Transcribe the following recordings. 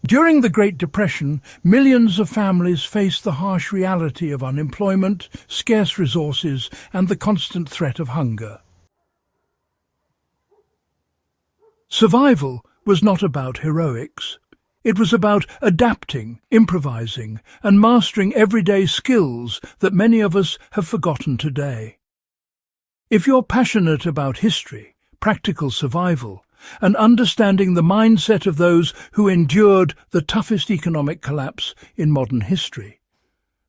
During the Great Depression, millions of families faced the harsh reality of unemployment, scarce resources, and the constant threat of hunger. Survival was not about heroics. It was about adapting, improvising, and mastering everyday skills that many of us have forgotten today. If you're passionate about history, practical survival, and understanding the mindset of those who endured the toughest economic collapse in modern history,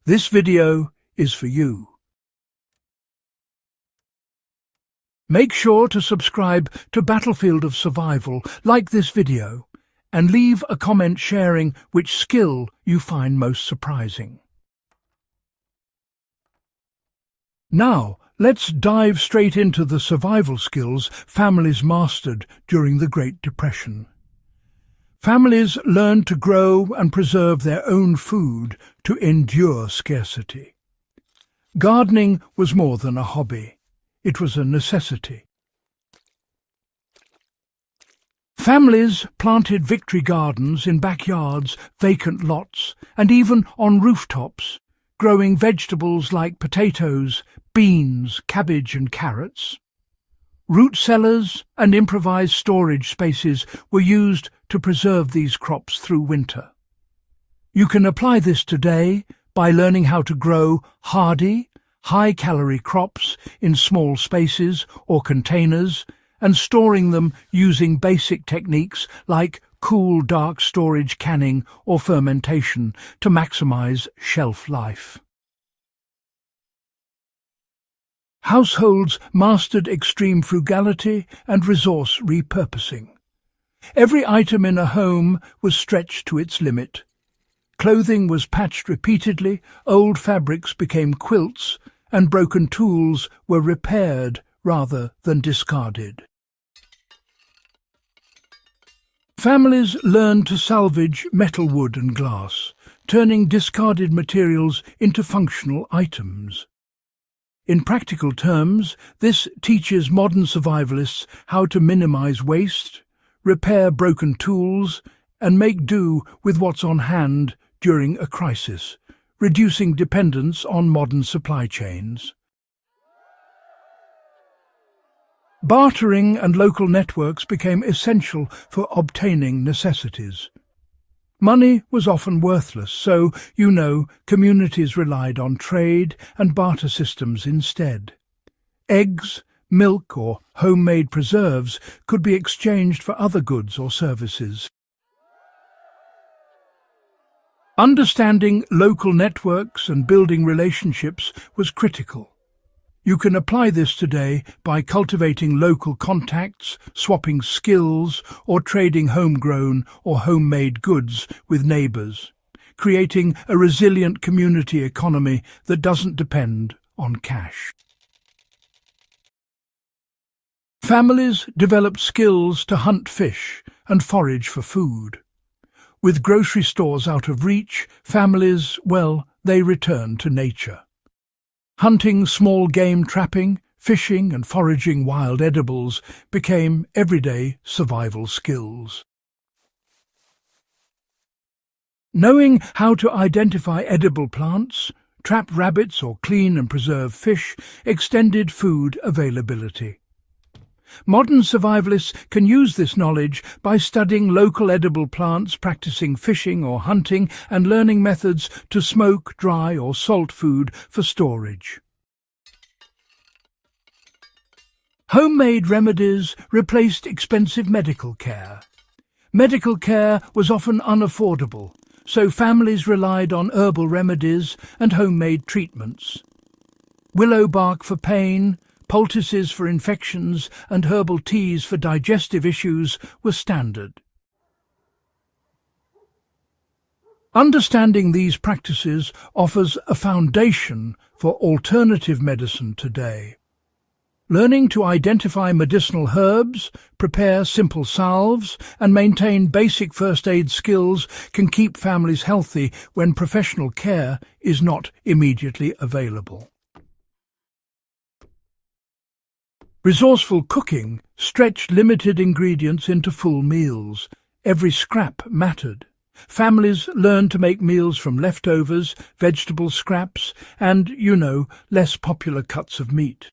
this video is for you. Make sure to subscribe to Battlefield of Survival, like this video, and leave a comment sharing which skill you find most surprising. Now, let's dive straight into the survival skills families mastered during the Great Depression. Families learned to grow and preserve their own food to endure scarcity. Gardening was more than a hobby. It was a necessity. Families planted victory gardens in backyards, vacant lots, and even on rooftops, growing vegetables like potatoes, beans, cabbage and carrots. Root cellars and improvised storage spaces were used to preserve these crops through winter. You can apply this today by learning how to grow hardy, high-calorie crops in small spaces or containers and storing them using basic techniques like cool, dark storage, canning or fermentation to maximize shelf life. Households mastered extreme frugality and resource repurposing. Every item in a home was stretched to its limit. Clothing was patched repeatedly, old fabrics became quilts, and broken tools were repaired rather than discarded. Families learned to salvage metal, wood and glass, turning discarded materials into functional items. In practical terms, this teaches modern survivalists how to minimize waste, repair broken tools, and make do with what's on hand during a crisis, reducing dependence on modern supply chains. Bartering and local networks became essential for obtaining necessities. Money was often worthless, so, communities relied on trade and barter systems instead. Eggs, milk or homemade preserves could be exchanged for other goods or services. Understanding local networks and building relationships was critical. You can apply this today by cultivating local contacts, swapping skills, or trading homegrown or homemade goods with neighbours, creating a resilient community economy that doesn't depend on cash. Families developed skills to hunt fish and forage for food. With grocery stores out of reach, families, they returned to nature. Hunting small game, trapping, fishing and foraging wild edibles became everyday survival skills. Knowing how to identify edible plants, trap rabbits or clean and preserve fish extended food availability. Modern survivalists can use this knowledge by studying local edible plants, practicing fishing or hunting, and learning methods to smoke, dry or salt food for storage. Homemade remedies replaced expensive medical care. Medical care was often unaffordable, so families relied on herbal remedies and homemade treatments. Willow bark for pain, poultices for infections and herbal teas for digestive issues were standard. Understanding these practices offers a foundation for alternative medicine today. Learning to identify medicinal herbs, prepare simple salves, and maintain basic first aid skills can keep families healthy when professional care is not immediately available. Resourceful cooking stretched limited ingredients into full meals. Every scrap mattered. Families learned to make meals from leftovers, vegetable scraps, and, less popular cuts of meat.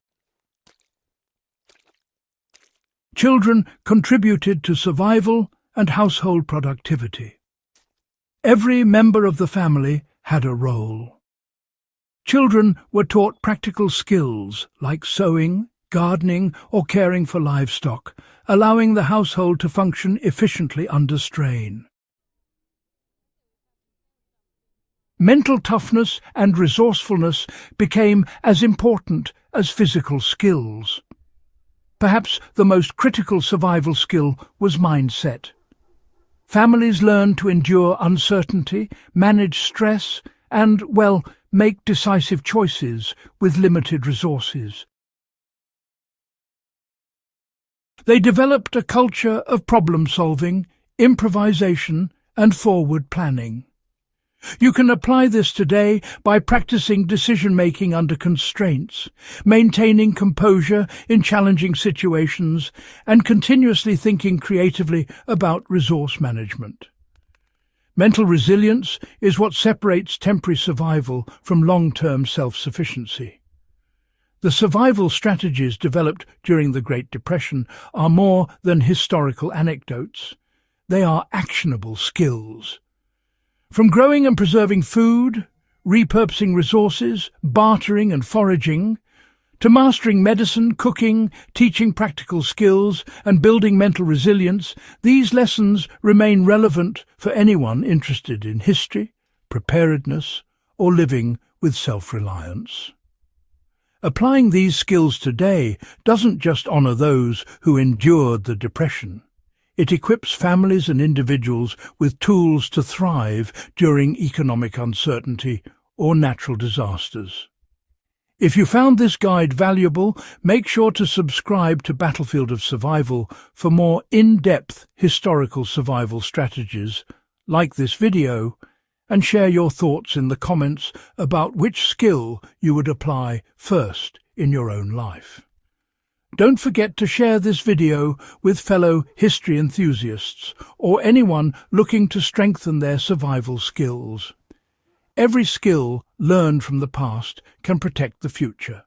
Children contributed to survival and household productivity. Every member of the family had a role. Children were taught practical skills like sewing, gardening, or caring for livestock, allowing the household to function efficiently under strain. Mental toughness and resourcefulness became as important as physical skills. Perhaps the most critical survival skill was mindset. Families learned to endure uncertainty, manage stress, and, make decisive choices with limited resources. They developed a culture of problem-solving, improvisation, and forward planning. You can apply this today by practicing decision-making under constraints, maintaining composure in challenging situations, and continuously thinking creatively about resource management. Mental resilience is what separates temporary survival from long-term self-sufficiency. The survival strategies developed during the Great Depression are more than historical anecdotes. They are actionable skills. From growing and preserving food, repurposing resources, bartering and foraging, to mastering medicine, cooking, teaching practical skills, and building mental resilience, these lessons remain relevant for anyone interested in history, preparedness, or living with self-reliance. Applying these skills today doesn't just honor those who endured the Depression. It equips families and individuals with tools to thrive during economic uncertainty or natural disasters. If you found this guide valuable, make sure to subscribe to Battlefield of Survival for more in-depth historical survival strategies, like this video, and share your thoughts in the comments about which skill you would apply first in your own life. Don't forget to share this video with fellow history enthusiasts or anyone looking to strengthen their survival skills. Every skill learned from the past can protect the future.